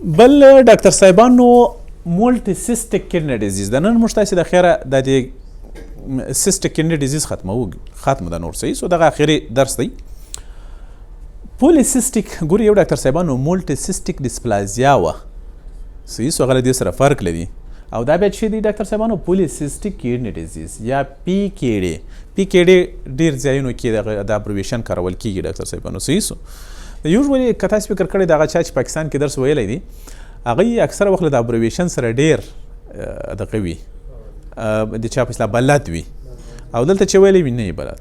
بل ډاکټر صاحبانو مولټي سیسټیک کډنی ډیزیز د نن موږ تاسې د خیره د دې سیسټیک کډنی ډیزیز ختمه ده نور صحیح سو دغه اخري درس دی. پولیسیسټیک ګوري یو ډاکټر صاحبانو مولټي سیسټیک ډسپلازیا وه صحیح سو هغه له دې سره فرق لري او دا بیا چې دی ډاکټر صاحبانو پولیسیسټیک کډنی ډیزیز یا پی کې ډی ډېر ځایونو کې د ابریویشن کارول کیږي ډاکټر صاحبانو صحیح سو. یوزولي که تاسو فکر کړی دغه چا چې پاکستان کې درس ویلی دی هغه اکثره وخت د ابریویشن سره ډېر دغه وي د چا په اصطلاح بلد وي او دلته چې ویلی وي نه یې بلد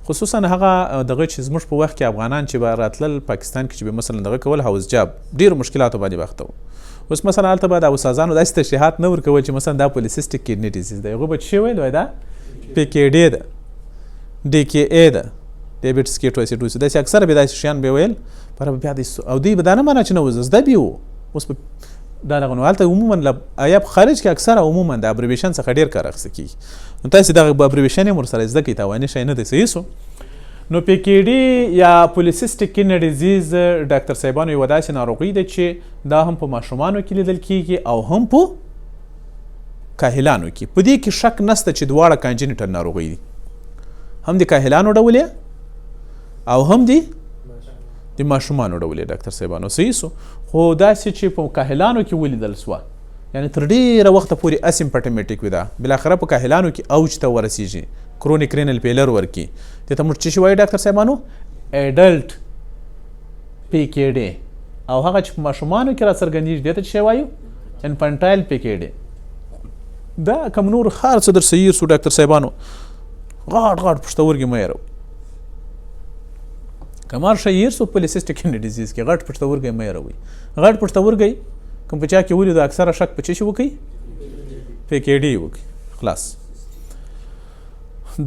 خصوصا هغه دغه چې زموږ په وخت کې افغانان چې به راتلل پاکستان کې چې به مثلا دغه کول هاوس جاب ډېرو مشکلاتو باندې بخته وو. اوس مثلا هلته به د استادانو داسې تشریحات نه ورکول چې مثلا دا پولیسیسټیک کډنی ډیزیز دی هغوی به چې ویل وایي دا پی کې ډی ده ډي کې ای ده ډیابیټس کیټواسیډوز داسې اکثره به داسې شیان به ویل پر بیا او دوی به دا نه مانه چې نه وزه زده به وو اوس به دا دغه نو هلته عموما ایاب خارج کې اکثره عموما د ابریویشن څخه ډېر کار اخیستل کېږي نو تاسې دغه ابریویشن یې ورسره زده کړئ تاواني شی نه دی صحیح سو. نو پی کې ډي یا پولیسیسټیک کډنی ډیزیز ډاکټر صاحبانو یوه داسې ناروغي ده چې دا هم په ماشومانو کې لیدل کېږي او هم په کاهلانو کې. په دې کې شک نشته چې دواړه کانجنیټل ناروغي دي هم د کاهلانو ډول او هم د ماشومانو ډول ډاکټر صاحبانو صحیح سو. خو داسې چې په کاهلانو کې ولیدل سوه یعنې تر ډېره وخته پورې اسیمپټمیټیک وي دا بالاخره په کاهلانو کې اوج ته ورسیږي کرونیک رینل فیلر ورکي دې ته موږ څه شي وایو ډاکټر صاحبانو اډلټ پی کې ډی او هغه چې په ماشومانو کې راڅرګندېږي دې ته څه شی وایو انفانټایل پی کې ډی. دا کوم نور هر څه در صحیح سو ډاکټر صاحبانو غاټ پښتورګي مه یېروئ کمال شی هیر سو پولیسیسټیک کډنی ډیزیز کې غټ پښتورګی مه یېروئ غټ پښتورګی کوم په چا کې ولیدو اکثره شک په څه شي وکړئ پی کې ډي وکړئ خلاص.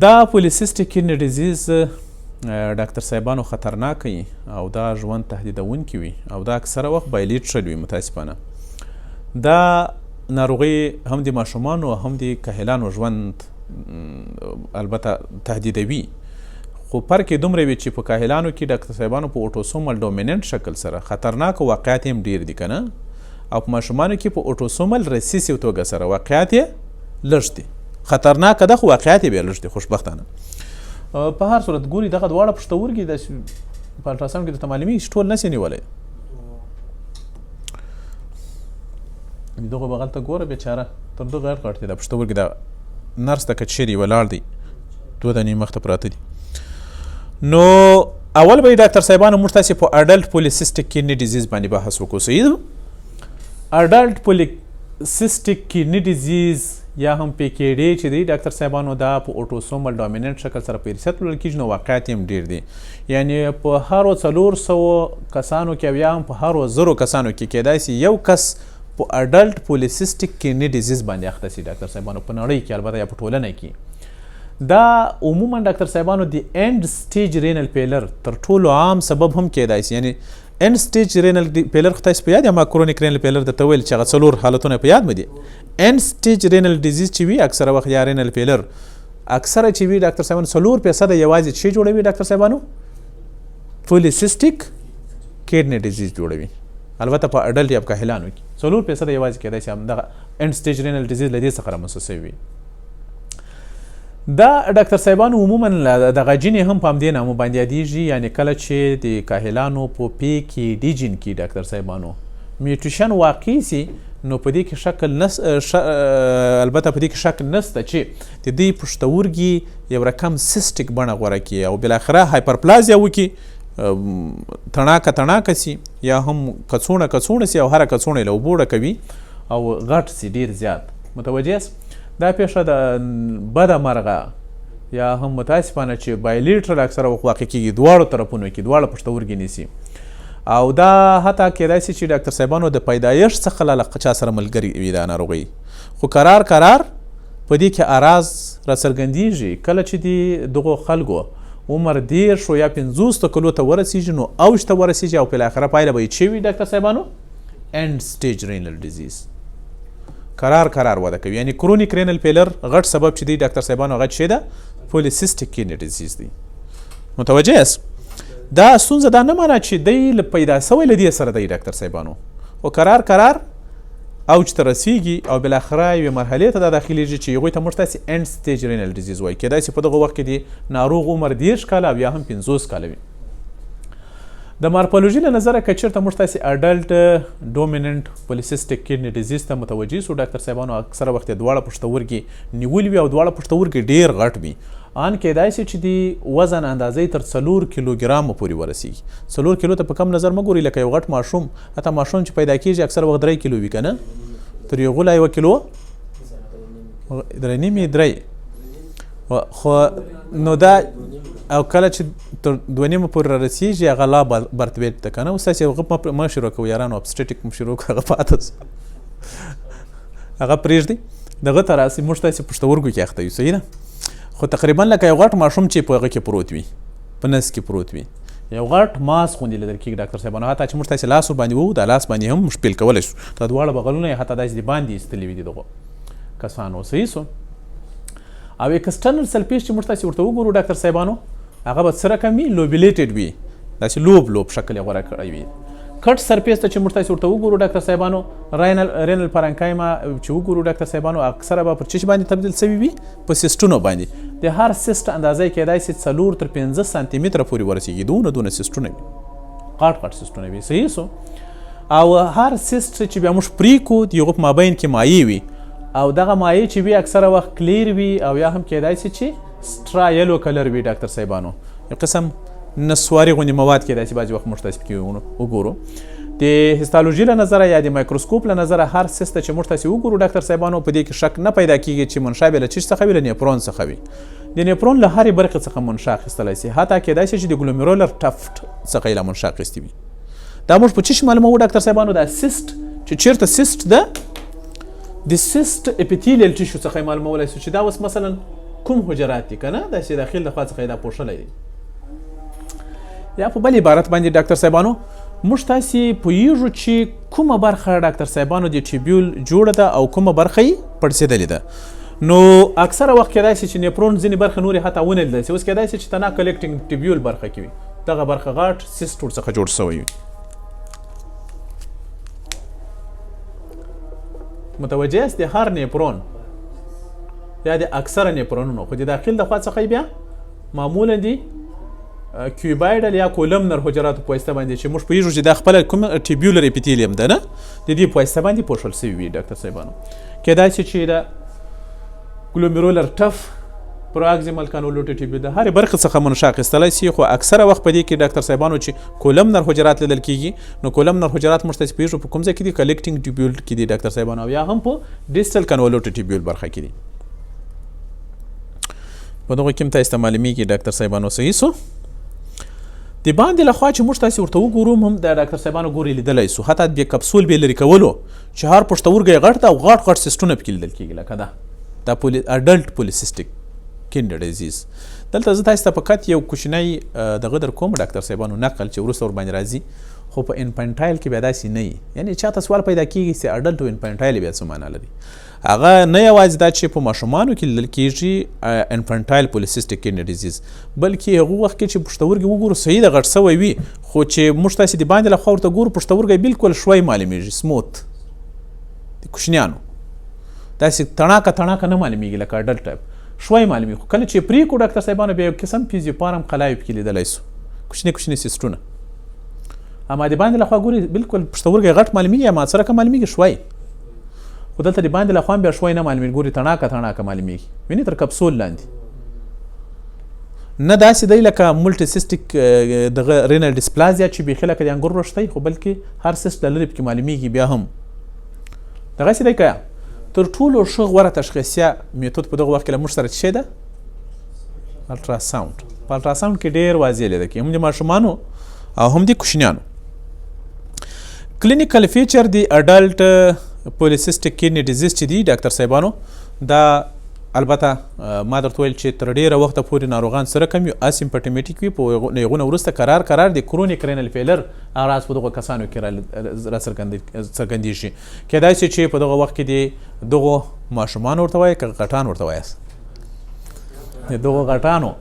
دا پولیسیسټیک کډنی ډیزیز ډاکټر صاحبانو خطرناک وي او دا ژوند تهدیدونکي وي او دا اکثره وخت بایلیټرل وي متاسفانه. دا ناروغي هم د ماشومانو هم د کاهلانو ژوند البته تهدیدوي خو فرق یې دومره وي چې په کاهلانو کې ډاکټر صاحبانو په اوټوسومل ډومیننټ شکل سره خطرناک واقعیت هم ډېر دي که نه او په ماشومانو کې په اوټوسومل ریسیسیو توګه سره واقعیت یې لږ دي خطرناکه ده خو واقعیت یې بیا لږ دي خوشبختانه. په هر صورت ګوري دغه دواړه پښتورګي د په الټراساونډ کې درته معلومیږي چې ټول نسي نیولی دغه بغل ته ګوره بېچاره تر دغه غټ دي دا پښتورګي د نرس ته که چیرې ولاړ دی 2 دانې مخته پراته دي. نو اول به ډاکټر صاحبانو موږ تاسې په اډلټ پولیسیسټیک کډنی ډیزیز باندې بحث وکړو صحیح ده. اډلټ پولیسیسټیک کډنی ډیزیز یا هم پی کې ډی چې دی ډاکټر صاحبانو دا په اوټوسومل ډومیننټ شکل سره په ریست وړل کېږي نو واقعیت یې هم ډېر دی یعنې په هرو 400 کسانو کې او یا هم په هرو 1000 کسانو کې کیدای شي یو کس په اډلټ پولیسیسټیک کډنی ډیزیز باندې اخته شي ډاکټر صاحبانو په نړۍ کې البته یا په ټولنه کې. دا عموما ډاکټر صاحبانو د اینډ سټیج رینل فیلر تر ټولو عام سبب هم کیدای شي یعنی اینډ سټیج رینل فیلر خو تاسو په یاد یا ما کرونیک رینل فیلر درته ویل چې هغه 4 حالتونه په یاد مو دي. اینډ سټیج رینل ډیزیز چې وي اکثره وخت یا رینل فیلر اکثره چې وي ډاکټر صاحبانو 4% یوازې څه جوړوي ډاکټر صاحبانو پولیسیسټیک کډنی ډیزیز جوړوي البته په اډلټ یا په کاهلانو کې 4% یوازې کیدای شي همدغه اینډ سټیج رینل ډیزیز له دې څخه رامنځته شوی وي. دا ډاکټر صاحبانو عموما دغه جین هم په همدې نامو باندې یادېږي یعنې کله چې د کاهلانو په پی کې ډي جین کې ډاکټر صاحبانو میوټیشن واقع سي نو په دې کې البته په دې کې شک نشته چې د دې پښتورګي یو رقم سیسټیک بڼه غوره کړي او بالاخره هایپرپلازیا وکړي تڼاکه سي یا هم کڅوړه سي او هره کڅوړه یې له اوبو ډکوي او غټ سي ډېر زیات متوجه یاست. دا پیښه د بده مرغه یا هم متاسفانه چې بایلیټرل اکثره وخت واقع کېږي دواړو طرفونو کې دواړه پښتورګي نیسي او دا حتی کیدای شي چې ډاکټر صاحبانو د پیدایښت څخه له چا سره ملګري وي دا ناروغي خو قرار په دې کې اراز راڅرګندېږي کله چې د دغو خلکو عمر 10 یا 50 کلو ته ورسیږي نو اوج ته ورسیږي او بالاخره پایله به یې څه وي ډاکټر صاحبانو اینډ سټیج رینل ډیزیز قرار وده کوي یعنی کرونیک رینل فیلر غټ سبب چې دی ډاکټر صاحبانو غټ شي ده پولیسیسټیک کډنی ډیزیز دی متوجه یاست. دا ستونزه دا نه مانه چې دی پیدا سوی له دې سره دی ډاکټر صاحبانو خو قرار اوج ته رسیږي او بالاخره یوې مرحلې ته دا داخلیږي چې هغوی ته موږ تاسې end stage renal disease وایي. کیدای شي په دغه وخت کې د ناروغ عمر 30 کاله او یا هم 50 کاله وي. د مارپولوژي له نظره که چېرته موږ تاسې اډلټ ډومیننټ پولیسیسټک کډني ډیزیز ته متوجه سو ډاکټر صاحبانو اکثره وخت یې دواړه پښتورګي نیولي وي او دواړه پښتورګي ډېر غټ وي. ان کیدای شي چې د وزن اندازې تر 4 کیلوګرامو پورې ورسیږي. 4 کیلو ته په کم نظر مه ګورئ لکه یو غټ ماشوم. حتی ماشوم چې پیدا کېږي اکثر وخت 3 کیلو وي که نه، تر یو غوله 1 کیلو 3.5 خو نو دا او کله چې تر 2.5 پورې رارسیږي هغه لا برت ویټ ته که نه. اوس تاسې هغه مه شروع کوو یارانو، ابسټیټیک مه شروع کوو، هغه پاته سو هغه پرېږدئ. دغه ته راسئ موږ تاسې پښتورګو کې اخته یو، صحیح ده. خو تقریبا لکه یو غټ ماشوم چې په هغه کې پروت وي، په نس کې پروت وي، یو غټ ماس غوندې لیدل کېږي ډاکټر صاحبانو. حتی چې موږ تاسې لاس ورباندې وو دا لاس باندې هم شپېل کولی شو. دا دواړه بغلونه یې حتی داسې د باندې ایستلي وي د دغو کسانو، صحیح سو. او ایکسټرنل سلفیج چې موږ تاسې ورته وګورو ډاکټر صاحبانو هغه به څه رقم وي؟ لوبیلیټډ وي، داسې لوب شکل یې غوره کړی وي. کټ سرفیس ته چې موږ تاسې ورته وګورو ډاکټر صاحبانو رینل پارنکایما چې وګورو ډاکټر صاحبانو اکثره به پر چش باندې تبدیل شوي وي، په سیسټونو باندې. د هر سیسټ اندازه کیدای شي 4 تر 15 سانتي متره پورې ورسیږي. دونه سیسټونه وي، غټ سیسټونه وي، صحیح سو. او هر سیسټ چې بیا موږ پرې کړو د هغو په مابین کې مایع وي او دغه مایع چې وي اکثره وخت کلیر وي او یا هم کیدای شي چې سټرا یلو کلر وي ډاکټر صاحبانو. یو قسم نسواري غوندې مواد کیدای شي بعضې وخت موږ تاسې پکې وګورو. د هیستالوژي له نظره یا د مایکروسکوپ له نظره هر سیسټ چې موږ تاسې وګورو ډاکټر صاحبانو په دې کې شک نه پیدا کیږي چې منشا به له چیش څخه وي، له نیپرون څخه وي. د نیپرون له هرې برخې څخه منشا اخیستلی شي، حتی کیدای شي چې د ګلومیرولر ټفټ څخه یې له منشا اخیستې وي. دا موږ په چیش معلوموو ډاکټر صاحبانو؟ دا سیسټ چې چیرته سیسټ ده د سیسټ اپیتیلیل ټیشو څخه یې معلومولی شو چې دا اوس مثلا کوم حجرات دي که نه، داسې داخل د خوا څخه یې دا پوښلی دی. یا په بل عبارت باندې ډاکټر صاحبانو موږ تاسې پوهیږو چې کومه برخه ډاکټر صاحبانو د ټیبیول جوړه ده او کومه برخه یې پړسېدلې ده. نو اکثره وخت کیدای شي چې نیپرون ځینې برخه نورې حتی ونه لیدلی شي. اوس کیدای شي چې تنها کلیکټینګ ټیبیول برخه کې وي، دغه برخه غټ سیسټ ورڅخه جوړ شوی وي. متوجه یاست؟ د هر نیپرون یا د اکثره نیپرونونو خو د داخل د خوا څخه بیا معمولا دي کیوبایډل یا کولمنر حجراتو په واسطه باندې چې موږ پوهیږو چې دا خپله کوم ټیبیولر اپیتیلیم ده نه، د دې په واسطه باندې پوښل شوي وي ډاکټر صاحبانو. کیدای شي چې د ګلومیرولر ټف پراکزیمل کانولوټ ټیبیول د هرې برخې څخه منشا اخیستلی شي. خو اکثره وخت په دې کې ډاکټر صاحبانو چې کولمنر حجرات لیدل کېږي، نو کولمنر حجرات موږ تاسې پوهیږو په کوم ځای کې دي؟ کلیکټینګ ټیبیول کې دي ډاکټر صاحبانو، او یا هم په ډیسټل کانولوټ ټیبیول برخه کې دي. په دغو کې هم تاسې ته معلومیږي ډاکټر صاحبانو، صحیح سو. د باندې لخوا چې موږ تاسې ورته وګورو هم د ډاکټر صاحبانو ګورې لیدلی سو، حتی د کپسول بې لرې کولو چې هر پښتورګی یې غټ ده او غټ سیسټونه پکې لیدل کېږي، لکه دا اډلټ پولیسیسټک کډني ډیزیز. دلته زه تاسې ته فقط یو کوچنی دغه در کوم ډاکټر صاحبانو نقل چې وروسته ورباندې راځي، خو په انفانټایل کې بیا داسې نه وي. یعنې چاته سوال پیدا کېږي چې اډلټ او انفانټایل بیا څه معنا لري؟ هغه نه یوازې دا چې په ماشومانو کې لیدل کېږي انفانټایل پولیسیسټک کډني ډیزیز، بلکې هغه وخت کې چې پښتورګي وګورو صحیح د غټ سوی وي، خو چې موږ تاسې د باندې لخوا ورته ګورو پښتورګی بالکل شوی معلومیږي، سموت د کوچنیانو داسې تڼاکه نه معلومیږي لکه اډلټ ټایپ شوی معلومیږي. خو کله چې پرې کړو ډاکټر صاحبانو بیا یو قسم فیزیوپارم قلاوي پکې لیدلی سو، کوچني سیسټونه. اما د باندې لخوا ګوري بالکل پښتورګی غټ معلومیږي، اما څه رقم معلومیږي؟ شوی. خو دلته د باندې لخوا بیا شوی نه معلومیږي، ګوري تڼاکه معلومیږي، ویني تر کپسول لاندې. نه داسې دی لکه ملټي سیسټیک دغه رینل ډسپلازیا چې بیخي لکه د انګور رشته، خو بلکې هر سیسټ له لرې پکې معلومیږي. بیا هم دغسې دی که تر ټولو ښه غوره تشخیصیه میتود په دغه وخت کې له موږ سره څه شی ده؟ الټراساونډ. په الټراساونډ کې ډېر واضح لیده کېږي، هم د ماشومانو او هم د کوچنیانو. کلینیکل فیچر د اډلټ پولیسیسټک کډني ډیزیز چې دی ډاکټر صاحبانو، دا البته ما درته ویل چې تر ډېره وخته پورې ناروغان سره کم وي، اسیمپټومیټیک وي، په هغو نه وروسته قرار د کرونیک رینل فیلر اعراض په دغو کسانو کې را څرګندېږي. کیدای شي چې په دغه وخت کې د دغو ماشومانو ورته وایي که غټان ورته وایاست، د دغو غټانو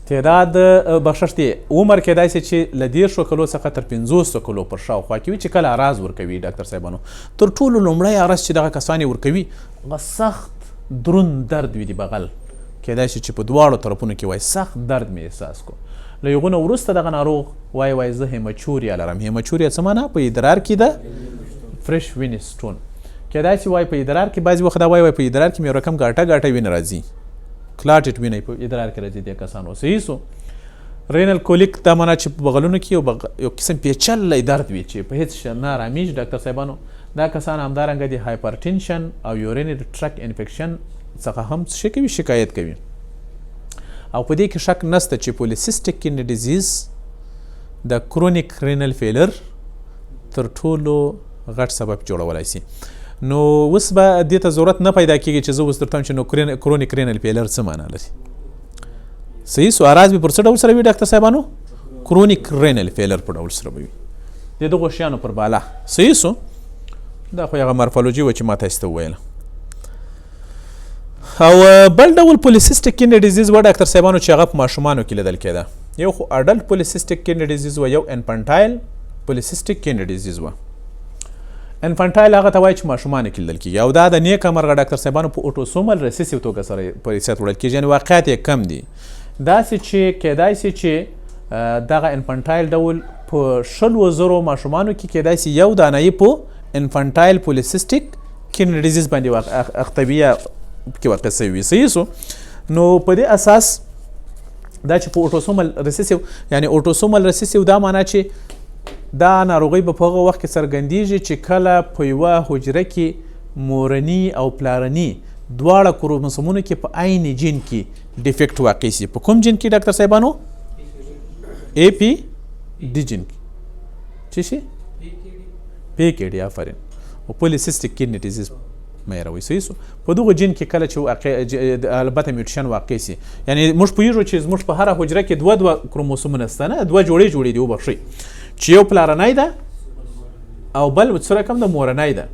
تعداد بخښښ دی عمر کیدای شي چې له 10 کلو څخه تر 50 کلو پر شاوخوا کې وي چې کله اراز ورکوي ډاکټر صاحبانو. تر ټولو لومړی اراز چې دغه کسان یې ورکوي هغه سخت دروند درد وي د بغل، کیدای شي چې په دواړو طرفونو کې وایي سخت درد مې احساس کو. له هغو نه وروسته دغه ناروغ وایي زه هیمچوریا لرم. هیمچوریا څه معنا؟ په ادرار کې ده فرش وینې سټون. کیدای شي وایي په ادرار کې بعضې وخت دا وایي په ادرار کې مې یو رقم ګاټه وینه راځي، کلاټډ وینه په ادرار کې راځي دې کسانو. صحیح سو. رینل کولیک دا معنا چې په بغلونو کې یو قسم پیچلی درد وي چې په هېڅ شی نه ارامېږي ډاکټر صاحبانو. دا کسان همدارنګه د هایپرټینشن او یورینري ټرک انفیکشن څخه هم څه کوي؟ شکایت کوي. او په دې کې شک نشته چې پولیسیسټیک کډني ډیزیز د کرونیک رینل فیلر تر ټولو غټ سبب جوړولی شي. نو اوس به دې ته ضرورت نه پیدا کېږي چې زه اوس درته وایم چې نو کرونیک رینل فیلر څه معنا لري. صحیح سو. اراز به پر څه ډول سره وي ډاکټر صاحبانو؟ کرونیک رینل فیلر په ډول سره به وي د دغو شیانو پر بالا. صحیح سو. دا خو هغه مارفالوجي و چې ما تاسو ته وویله. او بل ډول پولیسیسټیک کډني ډیزیز و ډاکټر صاحبانو چې هغه په ماشومانو کې لیدل کېده. یو خو اډلټ پولیسیسټیک کډني ډیزیز و، یو انفانټایل پولیسیسټیک کډني ډیزیز و. انفانټایل هغه ته وایي چې ماشومانو کې لیدل کېږي او دا د نیکه مرغه ډاکټر صاحبانو په اوټوسومل ریسیسیو توګه سره په حیثیت وړل کېږي، یعنې واقعیت یې کم دي. داسې چې کیدای شي چې دغه انفانټایل ډول په 100,000 ماشومانو کې کیدای شي یو دانه یې په انفانټایل پولیسیسټیک کډني ډیزیز باندې اختوي کې واقع شوي وي. صحیح سو. نو په دې اساس دا چې په اوټوسومل ریسیسیو، یعنی اوټوسومل ریسیسیو دا معنا چې دا ناروغي به په هغه وخت کې څرګندېږي چې کله په یوه حجره کې مورني او پلارني دواړه کروموسومونو کې په عین جین کې ډیفیکټ واقع شي. په کوم جین کې ډاکټر صاحبانو؟ اے پی ډي جین کې. څه شي؟ پی کې ډي. آفرین. او پولیسیسټیک کډني ډیزیز مې راوي. صحیح سو. په دغه جین کې کله چې البته میوټیشن واقع شي، یعنی موږ پوهېږو چې زموږ په هره حجره کې دوه کروموسومونه شته، نه دوه جوړې دي وبخښئ، چې یو پلارنی ده او بل څه رقم د مورنی ده.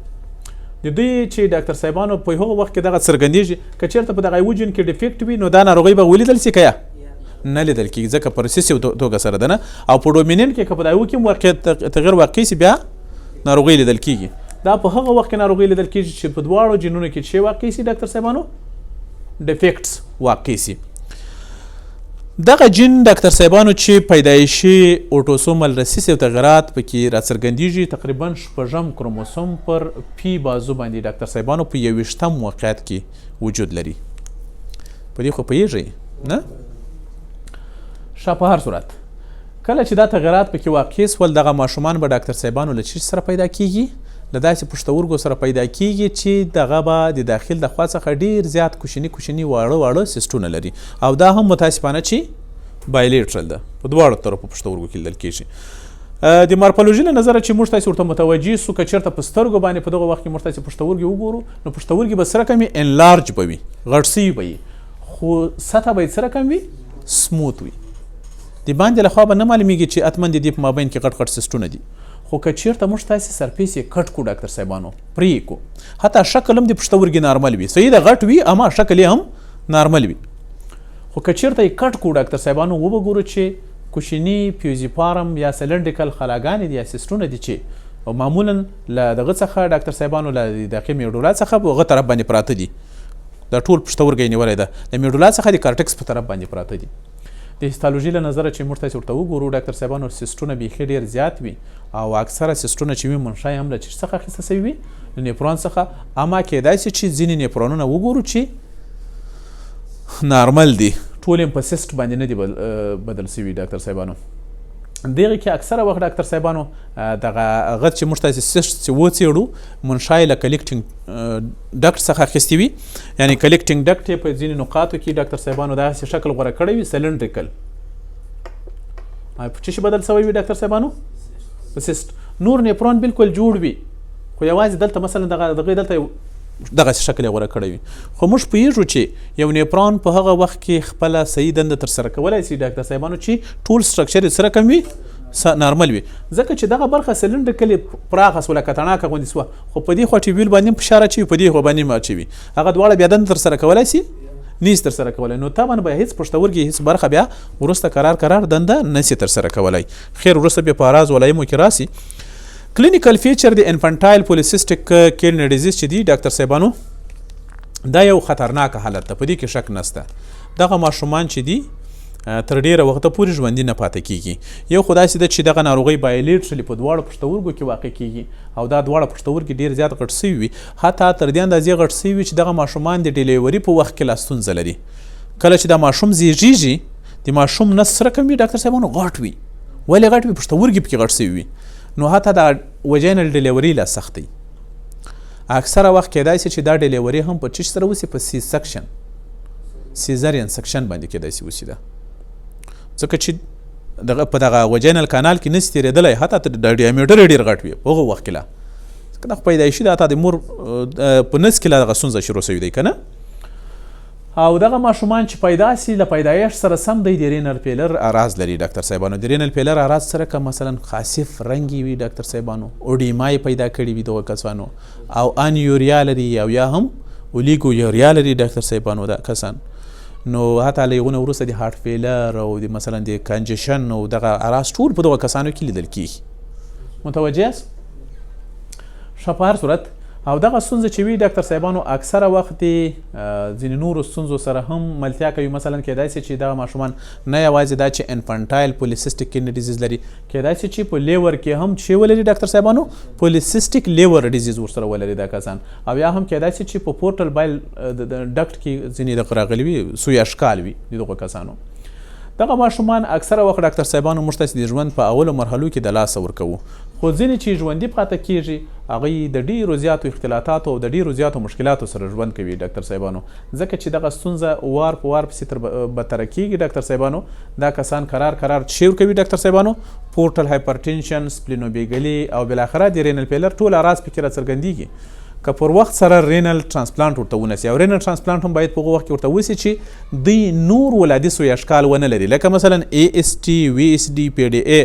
د دوی چې ډاکټر صاحبانو په هغه وخت کې دغه څرګندېږي که چېرته په دغه یوه جین کې ډیفیکټ وي نو دا ناروغي به ولیدل شي که نه لیدل کېږي، ځکه په ریسیسیو توګه سره ده نه. او په ډومیننټ کې که په دغه یوه کې تغیر واقع شي بیا ناروغي لیدل کېږي. دا په هغه وخت کې ناروغي لیدل کېږي چې په دواړو جینونو کې چې واقع شي ډاکټر صاحبانو ډیفیکټس واقع شي. دغه جین ډاکټر صاحبانو چې پیدایشي اوټوسومل ریسیسیو تغیرات پکې راڅرګندېږي تقریبا 6 کروموسوم پر پی بازو باندې ډاکټر صاحبانو په 21 موقعیت کې وجود لري. په دې خو پوهېږئ نه؟ په هر صورت کله چې دا تغیرات پکې واقع شول دغه ماشومان به ډاکټر صاحبانو له څه سره پیدا کېږي؟ له داسې پښتورګو سره پیدا کېږي چې دغه به د داخل د خوا څخه ډېر زیات کوچني واړه سیسټونه لري او دا هم متاسفانه چې بایلیټرل ده، په دواړو طرفو پښتورګو کې لیدل کېږي. د مارفالوژي له نظره چې موږ تاسې ورته متوجه سو که چېرته په سترګو باندې په دغه وخت کې موږ تاسې پښتورګي وګورو نو پښتورګي به څه رقم وي؟ انلارج به وي، غټ سوي به وي، خو سطحه به یې څه رقم وي؟ سموت وي. د باندې له خوا به نه معلومیږي چې حتما د دې په مابین کې غټ سیسټونه دي. خو که چېرته موږ تاسې سرفیس یې کټ کړو ډاکټر صاحبانو، پرې یې کړو، حتی شکل هم د پښتورګي نارمل وي، صحیح ده غټ وي اما شکل یې هم نارمل وي. خو که چېرته یې کټ کړو ډاکټر صاحبانو وبګورو چې کوچني پیوزیپارم یا سلنډریکل خلاګانې دي یا سیسټونه دي چې معمولا له دغه څخه ډاکټر صاحبانو له داخلي میډولا څخه په هغه طرف باندې پراته دي. دا ټول پښتورګی نیولی ده، د میډولا څخه د کارټکس په طرف باندې پراته دي. د هیستالوژي له نظره چې موږ تاسې ورته وګورو ډاکټر صاحبانو سیسټونه بیخي ډېر زیات وي او اکثره سیسټونه چې وي منشا یې هم له چیش څخه اخیسته سوي وي، له نیپرون څخه. اما کیدای شي چې ځینې نیپرونونه وګورو چې نارمل دي، ټول یې په سیسټ باندې نه دي بدل سوي ډاکټر صاحبانو. دغه کې اکثره وخت ډاکټر صاحبانو دغه هغه چې موږ تاسې سیسټ چې وڅېړو منشا یې له کلیکټینګ ډکټ څخه اخیستې وي، یعنې کلیکټینګ ډکټ یې په ځینې نقاطو کې ډاکټر صاحبانو داسې شکل غوره کړی وي سلنډریکل. په څه شي بدل سوی وي ډاکټر صاحبانو؟ په سیسټ. نور نیپرون بالکل جوړ وي خو یوازې دلته مثلا دغه دلته دغه شکل یې غوره کړی وي. خو موږ پوهېږو چې یو نیپرون په هغه وخت کې خپله صحیح دنده ترسره کولی شي ډاکټر صاحبانو چې ټول سټرکچر یې څه رقم وي؟ نارمل وي، ځکه چې دغه برخه سلنډریکل پراخه سوه لکه تڼاکه غوندې سوه، خو په دې خوا ټیبیول باندې هم فشار اچوي، په دې خوا باندې هم اچوي، هغه دواړه بیا دنده ترسره کولی شي نیس ترسره کولی، نو طبعا به هیڅ پښتورګي هیڅ برخه بیا وروسته قرار دنده نشي ترسره کولی. خیر وروسته بیا په اعراض ولایمو کې راسي. کلینیکل فیچر د انفانټایل پولیسیسټک کیډنی ډیزیز چې دی ډاکټر صاحبانو دا یو خطرناک حالت ده، په دې کې شک نشته. دغه ماشومان چې دی تر ډیره وخته پورې ژوندي نه پاتې کیږي. یو خو داسې ده چې دغه ناروغۍ بایلیټرلي په دواړو پښتورګو کې واقع کیږي او دا دواړه پښتورګي ډیر زیات غټ سوي وي، حتی تر دې اندازې غټ سوي وي چې دغه ماشومان د ډیلیوري په وخت کې لا ستونزه لري. کله چې دا ماشوم زیږیږي د ماشوم نس سره کم وي ډاکټر صاحبانو غټ وي. ولې غټ وي؟ پښتورګي پکې غټ سوي وي، نو حتی دا وجینل ډیلیوري لا سخت دی. اکثره وخت کېدای شي چې دا ډیلیوري هم په چش سره وسي، په سی سکشن سیزرین سکشن باندې کېدای شي وسي. دا ځکه چې دغه په دغه وجینل کانال کې نشي تېرېدلی، حتی د ډیامیټر ډېر غټ وي په هغه وخت کې لا ځکه دغه پیدایشي ده، حتی د مور په نس کې لا دغه ستونزه شروع شوې دی که نه. او دغه ماشومان چې پیدا سي له پیدایښت سره سم دی د رینل فیلر اعراض لري ډاکټر صاحبانو. د رینل فیلر اعراض سره که مثلا خاسف رنګي وي ډاکټر صاحبانو، اوډیمای پیدا کړي وي دغه کسانو، او انیوریا لري او یا هم اولیګو یوریا لري ډاکټر صاحبانو دا کسان، نو حتی له یغونه وروسته د هارت فیلر او د مثلا د کنجشن او دغه اعراض ټول په دغه کسانو کې لیدل کیږي. متوجه یاست؟ ښه په هر صورت او دغه ستونزه چې وي ډاکټر صاحبانو اکثره وخت ځینې نورو ستونزو سره هم ملتیا کوي. مثلا کېدای شي چې دغه ماشومان نه یوازې دا چې انفانټایل پولیسیسټک کیډنی ډیزیز لري، کېدای شي چې په لیور کې هم چې ولري ډاکټر صاحبانو پولیسیسټک لیور ډیزیز ورسره ولري دا کسان، او یا هم کېدای شي چې په پورټل بایل ډکټ کې ځینې دغه راغلي وي سوی اشکال وي د دغه کسانو. دغه ماشومان اکثره وخت ډاکټر صاحبانو موږ تاسې د ژوند په اولو مرحلو کې د لاسه ورکوو، خو ځینې چې ژوندي پاته کیږي هغوی د ډیرو زیاتو اختلاطاتو او د ډیرو زیاتو مشکلاتو سره ژوند کوي ډاکټر صاحبانو، ځکه چې دغه ستونزه وار په وار پسې تر بدتره کیږي ډاکټر صاحبانو. دا کسان قرار چیر کوي ډاکټر صاحبانو، پورټل هایپرټنشن، سپلینوبیګلي او بالاخره د رینل فیلر ټول اعراض پکې راڅرګندېږي. که پر وخت سره رینل ترانسپلانټ ورته ونسي، او رینل ترانسپلانټ هم باید په هغه وخت کې ورته وسي چې دوی نور ولادي سوی اشکال ونه لري، لکه مثلا AST، VSD، PDA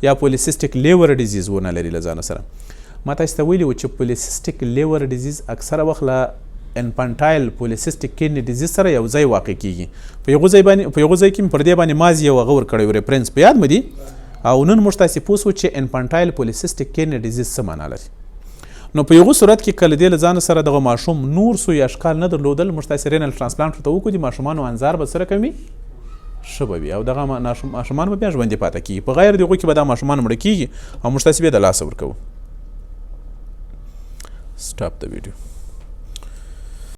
یا پولیسیسټک لیور ډیزیز ونه لري له ځانه سره. ما تاسو ته ویلي و چې پولیسیسټک لیور ډیزیز اکثره وخت له انفانټایل پولیسیسټک کیډنی ډیزیز سره یو ځای واقع کیږي. په یوه ځای کې مې پر دې باندې مازې یو هغه ورکړی و ریفرنس په یاد مو دي، او نن موږ تاسې پوه سو چې انفانټایل پولیسیسټک کیډنی ډیزیز څه معنا لري. نو په یوه صورت کې کله دې له ځانه سره دغه ماشوم نور سوی اشکال نه درلودل، موږ تاسې رینل ترانسپلانټ ورته وکړو، د ماشومانو انظار به سره کمي ښه به وي او دغه ماشومان به بیا ژوندي پاته کېږي. په غیر د هغوی کې به دا ماشومان مړه کېږي او موږ تاسې بیا د لاسه ورکوو. سټاپ د ویډیو.